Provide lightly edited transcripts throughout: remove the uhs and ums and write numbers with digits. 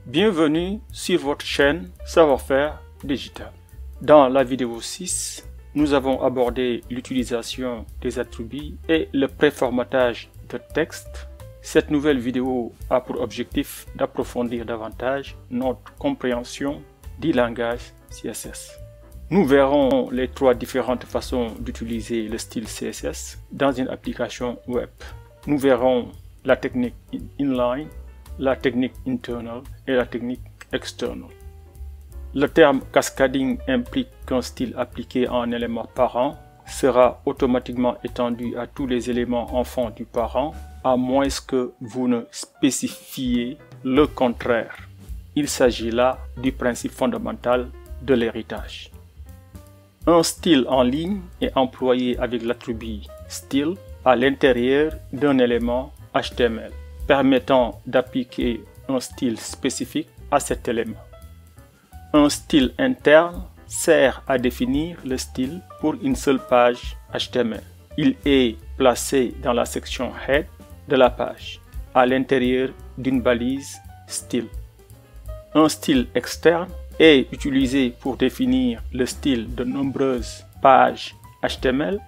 Bienvenue sur votre chaîne Savoir-faire digital. Dans la vidéo 6, nous avons abordé l'utilisation des attributs et le préformatage de texte. Cette nouvelle vidéo a pour objectif d'approfondir davantage notre compréhension du langage CSS. Nous verrons les trois différentes façons d'utiliser le style CSS dans une application web. Nous verrons la technique inline, la technique internal et la technique external. Le terme cascading implique qu'un style appliqué à un élément parent sera automatiquement étendu à tous les éléments enfants du parent, à moins que vous ne spécifiez le contraire. Il s'agit là du principe fondamental de l'héritage. Un style en ligne est employé avec l'attribut style à l'intérieur d'un élément HTML, permettant d'appliquer un style spécifique à cet élément. Un style interne sert à définir le style pour une seule page HTML. Il est placé dans la section Head de la page, à l'intérieur d'une balise style. Un style externe est utilisé pour définir le style de nombreuses pages HTML.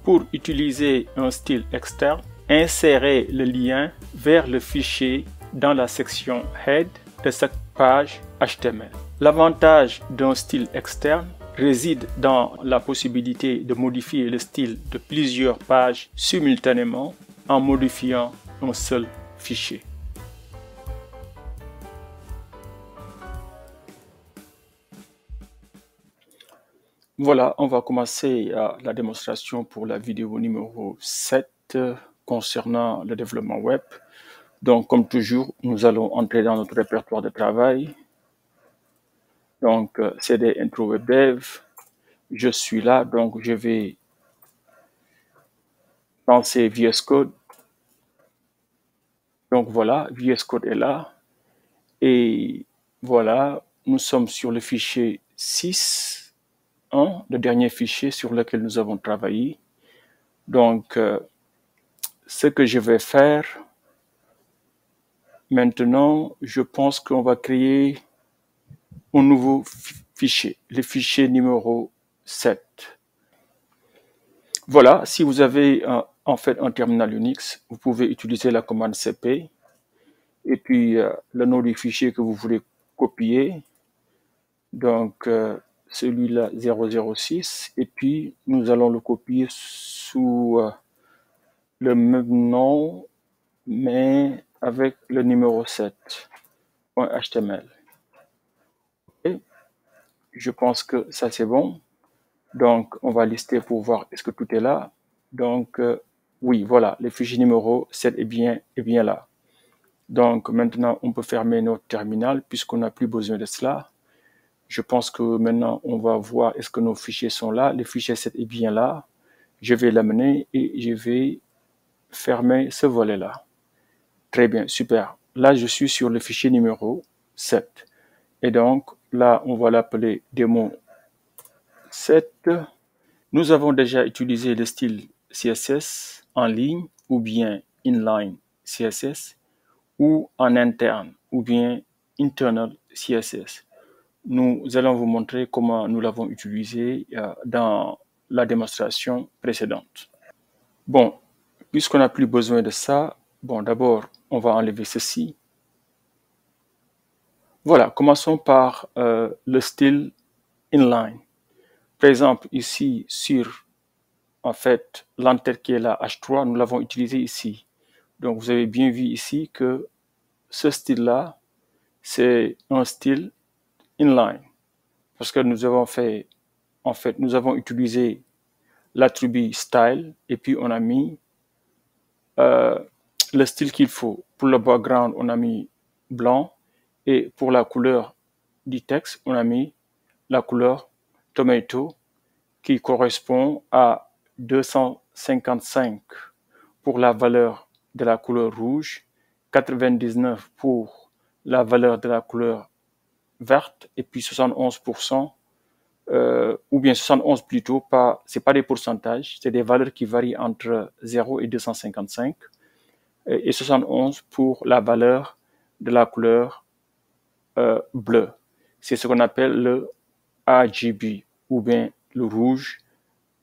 Pour utiliser un style externe, insérez le lien vers le fichier dans la section Head de cette page HTML. L'avantage d'un style externe réside dans la possibilité de modifier le style de plusieurs pages simultanément en modifiant un seul fichier. Voilà, on va commencer la démonstration pour la vidéo numéro 7 concernant le développement web. Donc, comme toujours, nous allons entrer dans notre répertoire de travail. Donc, CD Intro Web Dev. Je suis là, donc je vais lancer VS Code. Donc voilà, VS Code est là. Et voilà, nous sommes sur le fichier 6.1, le dernier fichier sur lequel nous avons travaillé. Donc, ce que je vais faire maintenant, je pense qu'on va créer un nouveau fichier, le fichier numéro 7. Voilà, si vous avez en fait un terminal Unix, vous pouvez utiliser la commande cp et puis le nom du fichier que vous voulez copier. Donc, celui-là 006 et puis nous allons le copier sous le même nom mais avec le numéro 7.html. Okay. Je pense que ça c'est bon. Donc, on va lister pour voir est-ce que tout est là. Donc, oui, voilà, le fichier numéro 7 est bien là. Donc, maintenant, on peut fermer notre terminal puisqu'on n'a plus besoin de cela. Je pense que maintenant, on va voir est-ce que nos fichiers sont là. Le fichier 7 est bien là. Je vais l'amener et je vais fermer ce volet-là. Très bien, super. Là, je suis sur le fichier numéro 7. Et donc, là, on va l'appeler démo 7. Nous avons déjà utilisé le style CSS en ligne ou bien inline CSS ou en interne ou bien internal CSS. Nous allons vous montrer comment nous l'avons utilisé dans la démonstration précédente. Bon, puisqu'on n'a plus besoin de ça, bon, d'abord, on va enlever ceci. Voilà, commençons par le style inline. Par exemple, ici, sur, en fait, l'enter qui est là, H3, nous l'avons utilisé ici. Donc, vous avez bien vu ici que ce style-là, c'est un style inline. Parce que nous avons fait, en fait, nous avons utilisé l'attribut style et puis on a mis le style qu'il faut. Pour le background, on a mis blanc et pour la couleur du texte, on a mis la couleur tomato qui correspond à 255 pour la valeur de la couleur rouge, 99 pour la valeur de la couleur verte et puis 71%, ou bien 71 plutôt, c'est pas des pourcentages, c'est des valeurs qui varient entre 0 et 255, et 71 pour la valeur de la couleur bleu. C'est ce qu'on appelle le RGB, ou bien le rouge,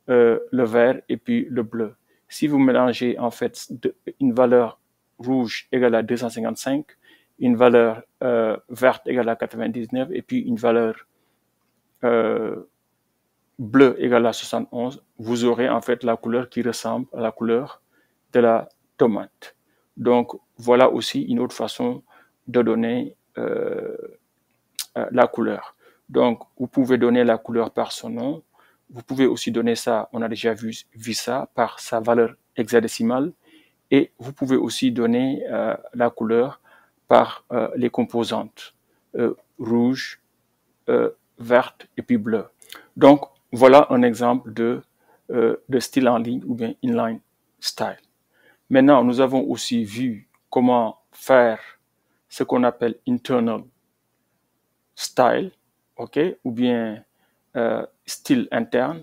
le vert et puis le bleu. Si vous mélangez en fait une valeur rouge égale à 255, une valeur verte égale à 99 et puis une valeur bleu égale à 71, vous aurez en fait la couleur qui ressemble à la couleur de la tomate. Donc voilà aussi une autre façon de donner la couleur. Donc vous pouvez donner la couleur par son nom. Vous pouvez aussi donner ça, on a déjà vu ça, par sa valeur hexadécimale. Et vous pouvez aussi donner la couleur par les composantes rouge, verte et puis bleu. Donc voilà un exemple de style en ligne ou bien inline style. Maintenant, nous avons aussi vu comment faire ce qu'on appelle internal style, ok, ou bien style interne.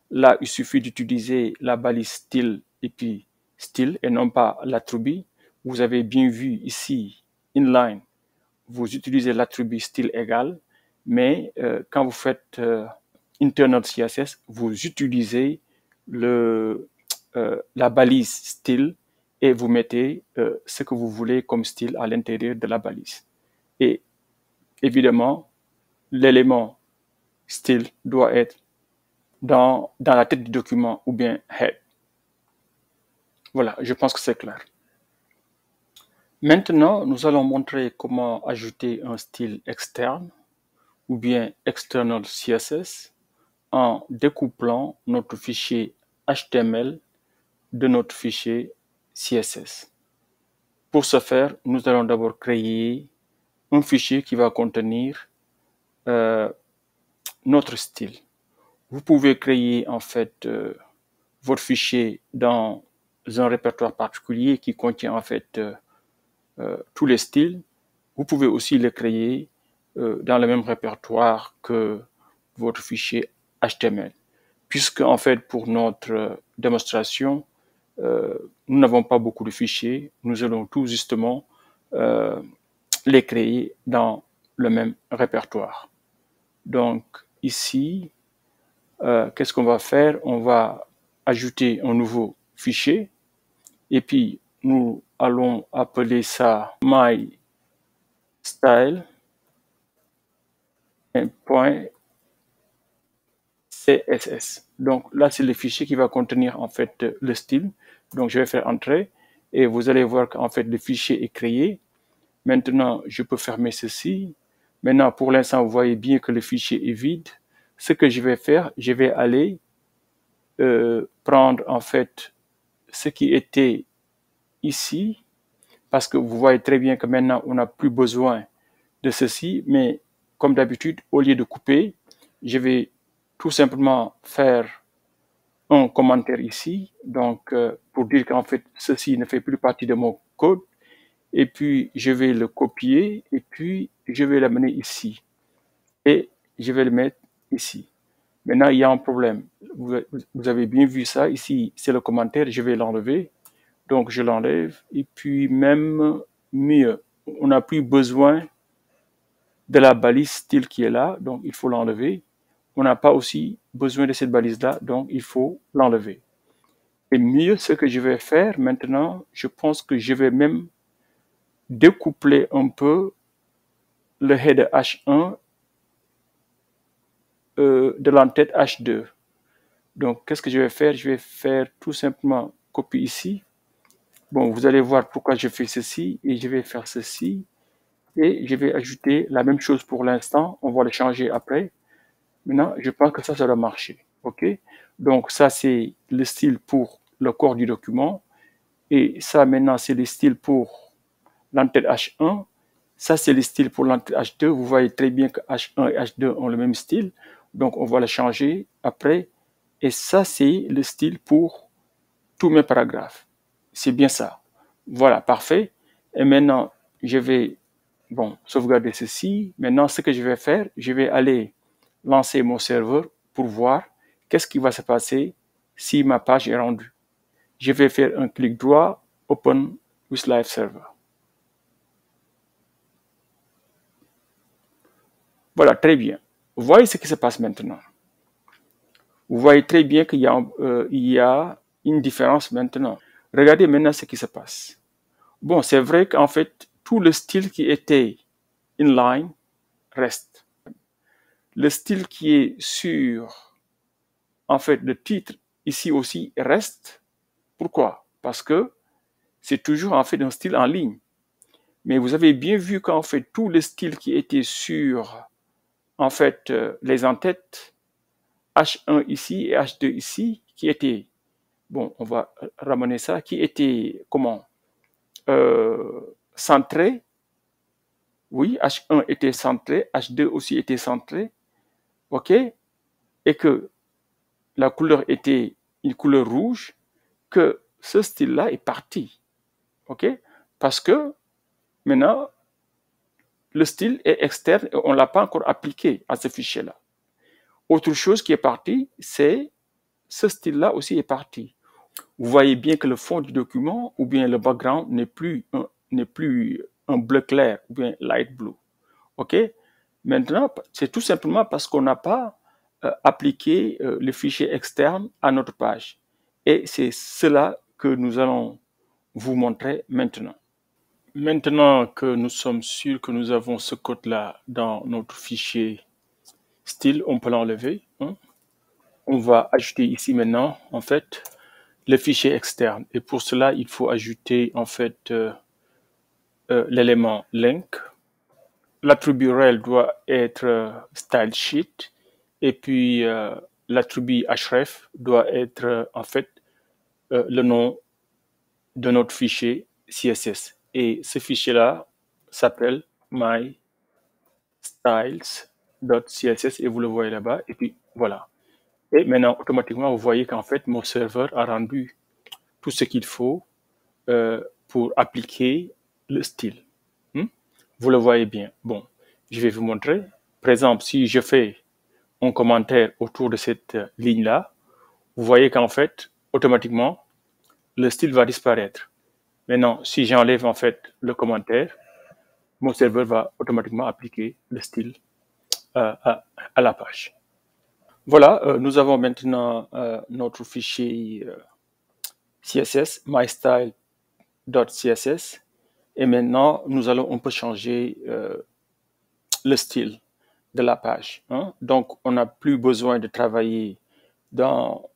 Là, il suffit d'utiliser la balise style et puis style et non pas l'attribut. Vous avez bien vu ici, inline, vous utilisez l'attribut style égal, mais quand vous faites internal CSS, vous utilisez la balise style et vous mettez ce que vous voulez comme style à l'intérieur de la balise. Et évidemment, l'élément style doit être dans la tête du document ou bien head. Voilà, je pense que c'est clair. Maintenant, nous allons montrer comment ajouter un style externe ou bien external CSS en découplant notre fichier HTML de notre fichier CSS. Pour ce faire, nous allons d'abord créer un fichier qui va contenir notre style. Vous pouvez créer en fait votre fichier dans un répertoire particulier qui contient en fait tous les styles. Vous pouvez aussi le créer dans le même répertoire que votre fichier HTML. Puisque en fait pour notre démonstration, nous n'avons pas beaucoup de fichiers, nous allons tout justement les créer dans le même répertoire. Donc ici, qu'est-ce qu'on va faire? On va ajouter un nouveau fichier et puis nous allons appeler ça mystyle.css. Donc là, c'est le fichier qui va contenir en fait le style. Donc je vais faire entrer et vous allez voir qu'en fait le fichier est créé. Maintenant, je peux fermer ceci. Maintenant, pour l'instant, vous voyez bien que le fichier est vide. Ce que je vais faire, je vais aller prendre en fait ce qui était ici, parce que vous voyez très bien que maintenant, on n'a plus besoin de ceci, mais comme d'habitude, au lieu de couper, je vais tout simplement faire un commentaire ici, donc pour dire qu'en fait, ceci ne fait plus partie de mon code, et puis je vais le copier, et puis je vais l'amener ici, et je vais le mettre ici. Maintenant, il y a un problème. Vous avez bien vu ça. Ici, c'est le commentaire. Je vais l'enlever. Donc, je l'enlève. Et puis, même mieux, on n'a plus besoin de la balise style qui est là. Donc, il faut l'enlever. On n'a pas aussi besoin de cette balise-là. Donc, il faut l'enlever. Et mieux, ce que je vais faire maintenant, je pense que je vais même découpler un peu le header H1 de l'entête H2. Donc, qu'est-ce que je vais faire? Je vais faire tout simplement copier ici. Bon, vous allez voir pourquoi je fais ceci et je vais faire ceci et je vais ajouter la même chose pour l'instant. On va le changer après. Maintenant, je pense que ça doit marcher. OK? Donc, ça, c'est le style pour le corps du document. Et ça, maintenant, c'est le style pour l'entête H1. Ça, c'est le style pour l'entête H2. Vous voyez très bien que H1 et H2 ont le même style. Donc, on va le changer après. Et ça, c'est le style pour tous mes paragraphes. C'est bien ça. Voilà, parfait. Et maintenant, je vais sauvegarder ceci. Maintenant, ce que je vais faire, je vais aller lancer mon serveur pour voir qu'est-ce qui va se passer si ma page est rendue. Je vais faire un clic droit, Open with Live Server. Voilà, très bien. Vous voyez ce qui se passe maintenant. Vous voyez très bien qu'il y a une différence maintenant. Regardez maintenant ce qui se passe. Bon, c'est vrai qu'en fait, tout le style qui était inline reste. Le style qui est sur, en fait, le titre ici aussi reste. Pourquoi? Parce que c'est toujours en fait un style en ligne. Mais vous avez bien vu qu'en fait, tout le style qui était sur, en fait, les entêtes, H1 ici et H2 ici, qui étaient, bon, on va ramener ça, qui étaient, comment, centrés. Oui, H1 était centré, H2 aussi était centré, ok, et que la couleur était une couleur rouge, que ce style-là est parti, ok, parce que maintenant, le style est externe et on ne l'a pas encore appliqué à ce fichier-là. Autre chose qui est partie, c'est ce style-là aussi est parti. Vous voyez bien que le fond du document ou bien le background n'est plus un bleu clair ou bien light blue. OK? Maintenant, c'est tout simplement parce qu'on n'a pas appliqué le fichier externe à notre page. Et c'est cela que nous allons vous montrer maintenant. Maintenant que nous sommes sûrs que nous avons ce code-là dans notre fichier style, on peut l'enlever. Hein? On va ajouter ici maintenant, en fait, le fichier externe. Et pour cela, il faut ajouter, en fait, l'élément link. L'attribut rel doit être style sheet. Et puis, l'attribut href doit être, en fait, le nom de notre fichier CSS. Et ce fichier-là s'appelle mystyles.css et vous le voyez là-bas. Et puis, voilà. Et maintenant, automatiquement, vous voyez qu'en fait, mon serveur a rendu tout ce qu'il faut pour appliquer le style. Vous le voyez bien. Bon, je vais vous montrer. Par exemple, si je fais un commentaire autour de cette ligne-là, vous voyez qu'en fait, automatiquement, le style va disparaître. Maintenant, si j'enlève en fait le commentaire, mon serveur va automatiquement appliquer le style à la page. Voilà, nous avons maintenant notre fichier CSS, mystyle.css. Et maintenant, on peut changer le style de la page. Hein? Donc, on n'a plus besoin de travailler dans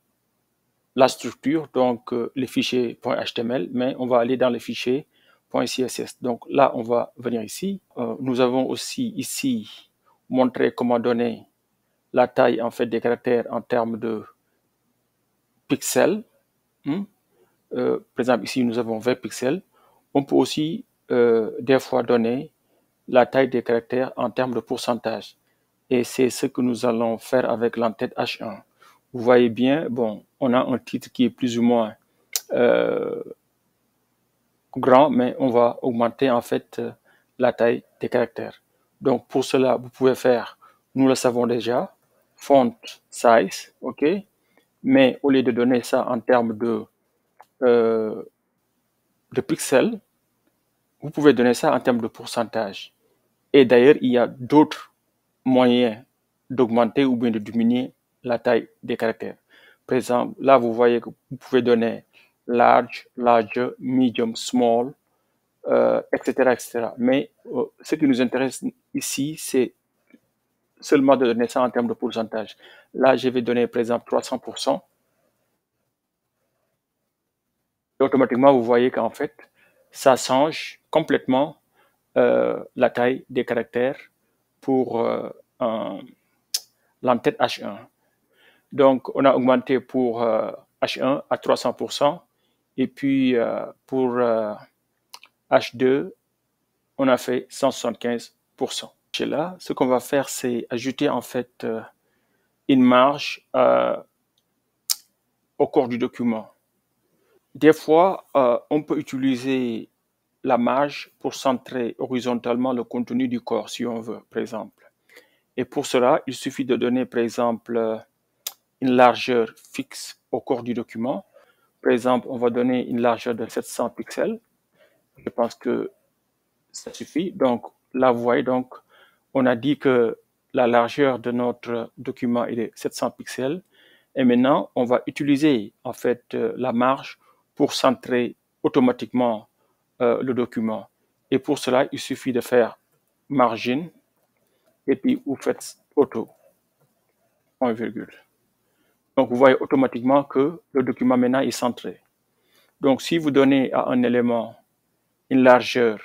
la structure, donc les fichiers .html, mais on va aller dans les fichiers .css. Donc là, on va venir ici. Nous avons aussi ici montré comment donner la taille en fait des caractères en termes de pixels. Par exemple, ici, nous avons 20 pixels. On peut aussi des fois donner la taille des caractères en termes de pourcentage. Et c'est ce que nous allons faire avec l'entête H1. Vous voyez bien, bon, on a un titre qui est plus ou moins grand, mais on va augmenter en fait la taille des caractères. Donc pour cela, vous pouvez faire, nous le savons déjà, font size, ok, mais au lieu de donner ça en termes de pixels, vous pouvez donner ça en termes de pourcentage. Et d'ailleurs, il y a d'autres moyens d'augmenter ou bien de diminuer la taille des caractères. Par exemple, là, vous voyez que vous pouvez donner large, larger, medium, small, etc., etc. Mais ce qui nous intéresse ici, c'est seulement de donner ça en termes de pourcentage. Là, je vais donner, par exemple, 300%. Et automatiquement, vous voyez qu'en fait, ça change complètement la taille des caractères pour l'entête H1. Donc, on a augmenté pour H1 à 300%. Et puis, pour H2, on a fait 175%. Et là, ce qu'on va faire, c'est ajouter en fait une marge au corps du document. Des fois, on peut utiliser la marge pour centrer horizontalement le contenu du corps, si on veut, par exemple. Et pour cela, il suffit de donner, par exemple, une largeur fixe au corps du document. Par exemple, on va donner une largeur de 700 pixels. Je pense que ça suffit. Donc, là, vous voyez, donc, on a dit que la largeur de notre document est de 700 pixels. Et maintenant, on va utiliser en fait la marge pour centrer automatiquement le document. Et pour cela, il suffit de faire margin et puis vous faites auto, point virgule. Donc vous voyez automatiquement que le document maintenant est centré. Donc si vous donnez à un élément une largeur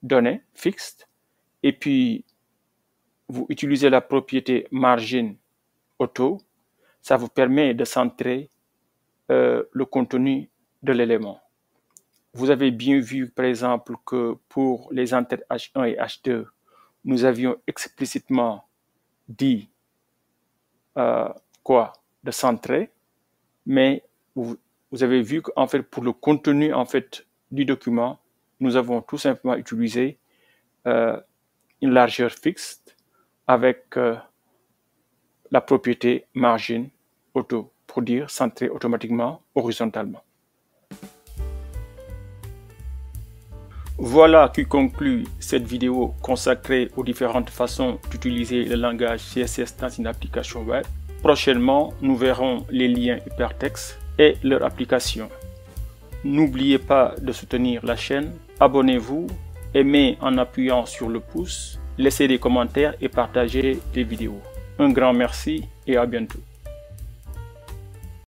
donnée, fixe, et puis vous utilisez la propriété margin auto, ça vous permet de centrer le contenu de l'élément. Vous avez bien vu, par exemple, que pour les entêtes H1 et H2, nous avions explicitement dit de centrer, mais vous avez vu qu'en fait, pour le contenu en fait du document, nous avons tout simplement utilisé une largeur fixe avec la propriété margin auto pour dire centrer automatiquement horizontalement. Voilà qui conclut cette vidéo consacrée aux différentes façons d'utiliser le langage CSS dans une application web. Prochainement, nous verrons les liens hypertextes et leur application. N'oubliez pas de soutenir la chaîne, abonnez-vous, aimez en appuyant sur le pouce, laissez des commentaires et partagez les vidéos. Un grand merci et à bientôt.